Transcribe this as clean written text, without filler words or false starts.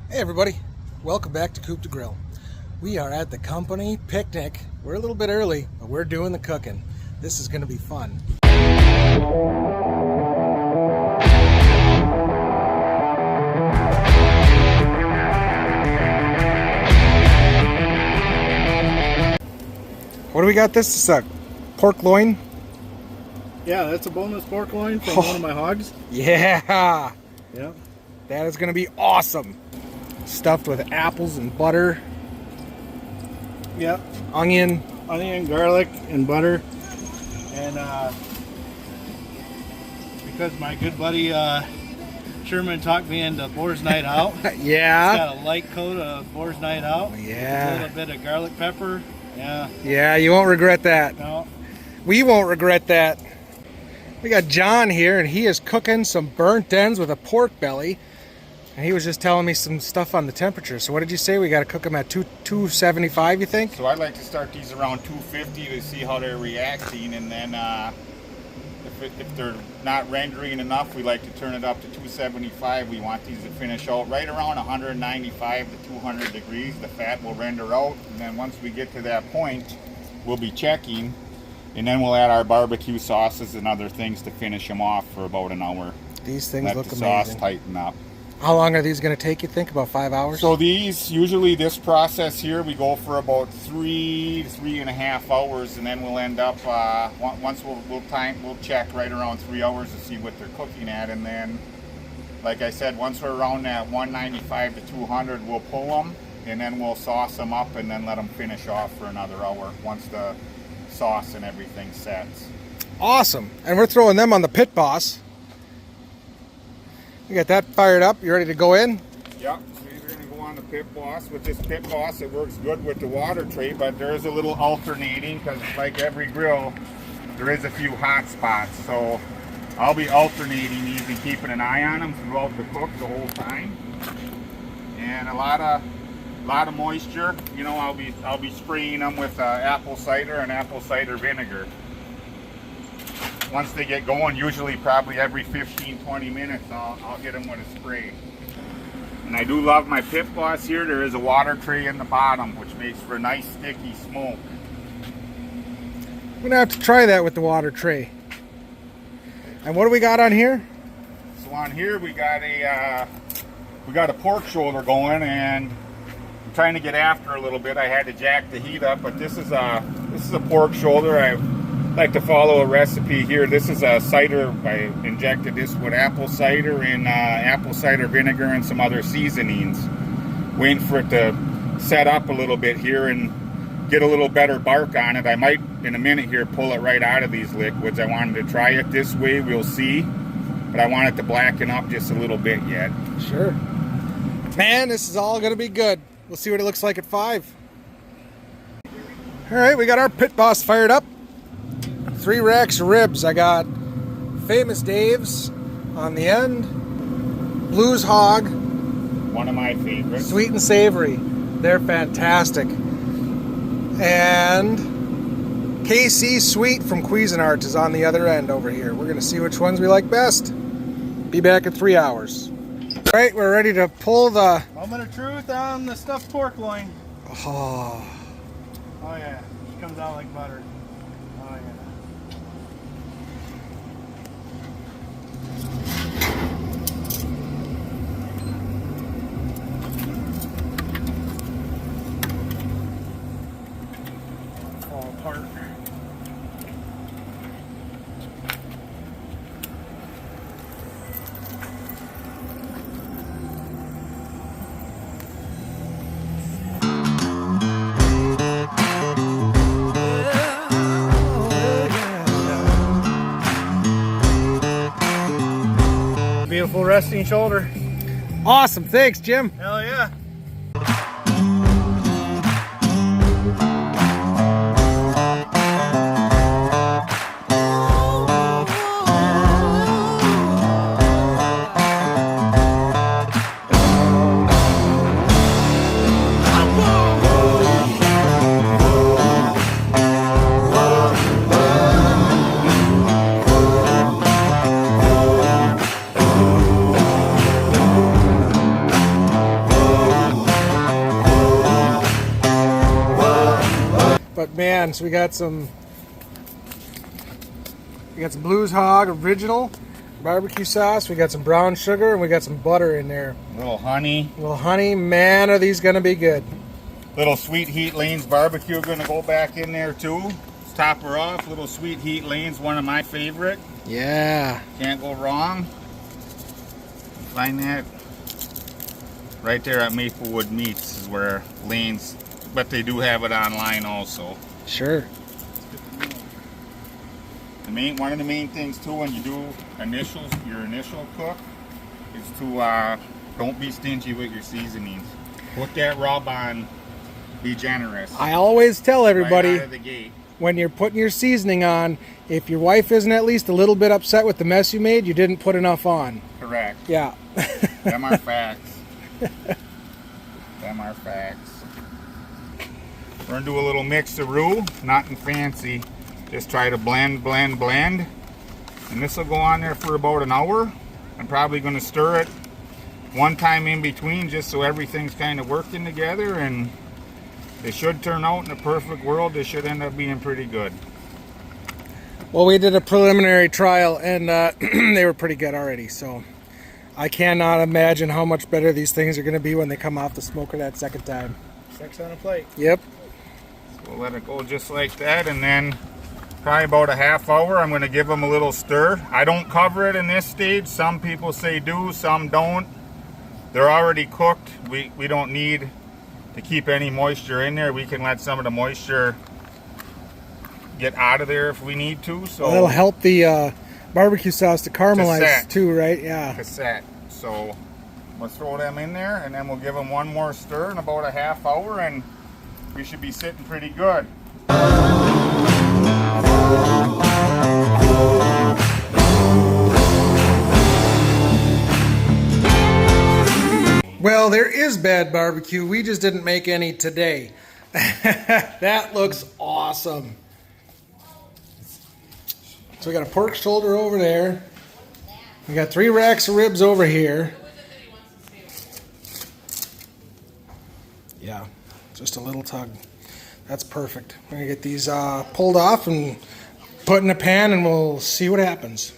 Hey everybody, welcome back to Coop to Grill. We are at the company picnic. We're a little bit early, but we're doing the cooking. This is going to be fun. What do we got? This is a pork loin. Yeah, that's a boneless pork loin from one of my hogs. Yeah, Yeah. that is going to be awesome. Stuffed with apples and butter, Yeah. onion. Onion, garlic, and butter. And because my good buddy Sherman talked me into Boar's Night Out. Yeah. It's got a light coat of Boar's Night Out. Yeah. A little bit of garlic pepper. Yeah. Yeah, you won't regret that. No. We won't regret that. We got John here, and he is cooking some burnt ends with a pork belly. And he was just telling me some stuff on the temperature. So what did you say? We got to cook them at 275, you think? So I like to start these around 250 to see how they're reacting, and then if they're not rendering enough, we like to turn it up to 275. We want these to finish out right around 195 to 200 degrees. The fat will render out, and then once we get to that point, we'll be checking, and then we'll add our barbecue sauces and other things to finish them off for about an hour. These things Let look the amazing. sauce tighten up. How long are these going to take, you think? About 5 hours? So these, usually this process here, we go for about 3 to 3.5 hours, and then we'll end up, once we'll check right around 3 hours to see what they're cooking at, and then, like I said, once we're around that 195 to 200, we'll pull them, and then we'll sauce them up, and then let them finish off for another hour once the sauce and everything sets. Awesome. And we're throwing them on the Pit Boss. We got that fired up. You ready to go in? Yep, so these are going to go on the Pit Boss. With this Pit Boss, it works good with the water tray, but there is a little alternating, because like every grill, there is a few hot spots. So I'll be alternating these and keeping an eye on them throughout the cook the whole time. And a lot of moisture. You know, I'll be spraying them with apple cider and apple cider vinegar. Once they get going, usually probably every 15-20 minutes, I'll hit them with a spray. And I do love my Pit Boss here. There is a water tray in the bottom, which makes for a nice sticky smoke. We're going to have to try that with the water tray. And what do we got on here? So on here we got a pork shoulder going, and I'm trying to get after a little bit. I had to jack the heat up, but this is a pork shoulder. I like to follow a recipe here. This is a cider. I injected this with apple cider and apple cider vinegar and some other seasonings. Waiting for it to set up a little bit here and get a little better bark on it. I might in a minute here pull it right out of these liquids. I wanted to try it this way, we'll see, but I want it to blacken up just a little bit yet. Sure. Man, this is all going to be good. We'll see what it looks like at 5. All right, we got our Pit Boss fired up. 3 racks of ribs. I got Famous Dave's on the end, Blues Hog, One of my favorites. sweet and savory. They're fantastic. And KC Sweet from Cuisinart is on the other end over here. We're going to see which ones we like best. Be back in 3 hours. All right, we're ready to pull the... Moment of truth on the stuffed pork loin. Oh, Oh yeah, it comes out like butter. Oh yeah. Fall apart. Beautiful resting shoulder. awesome. Thanks, Jim. Hell yeah. man. So we got some Blues Hog original barbecue sauce. We got some brown sugar, and we got some butter in there. Little honey. Little honey. Man, are these gonna be good. Little Sweet Heat Lanes barbecue gonna go back in there too. Let's top her off. Little Sweet Heat Lanes, one of my favorite. Yeah. Can't go wrong. Find that right there at Maplewood Meats is where Lanes, but they do have it online also. Sure. One of the main things too when you do your initial cook is to don't be stingy with your seasonings. Put that rub on. Be generous. I always tell everybody right out of the gate. When you're putting your seasoning on, if your wife isn't at least a little bit upset with the mess you made, you didn't put enough on. Correct. Yeah. Them are facts. Them are facts. We're gonna do a little mix-a-roo, nothing fancy. Just try to blend. And this will go on there for about an hour. I'm probably gonna stir it one time in between just so everything's kind of working together, and they should turn out in a perfect world. They should end up being pretty good. Well, we did a preliminary trial, and they were pretty good already, so I cannot imagine how much better these things are going to be when they come off the smoker that second time. Sex on a plate. Yep. So we'll let it go just like that, and then probably about a half hour, I'm going to give them a little stir. I don't cover it in this stage. Some people say do, some don't. They're already cooked. We don't need to keep any moisture in there. We can let some of the moisture get out of there if we need to. So that'll help the barbecue sauce to caramelize too, right? Yeah. Cassette. So let's throw them in there, and then we'll give them one more stir in about a half hour, and we should be sitting pretty good. Well, there is bad barbecue. We just didn't make any today. That looks awesome. So we got a pork shoulder over there. We got 3 racks of ribs over here. Yeah, just a little tug. That's perfect. We're gonna get these pulled off and put in a pan, and we'll see what happens.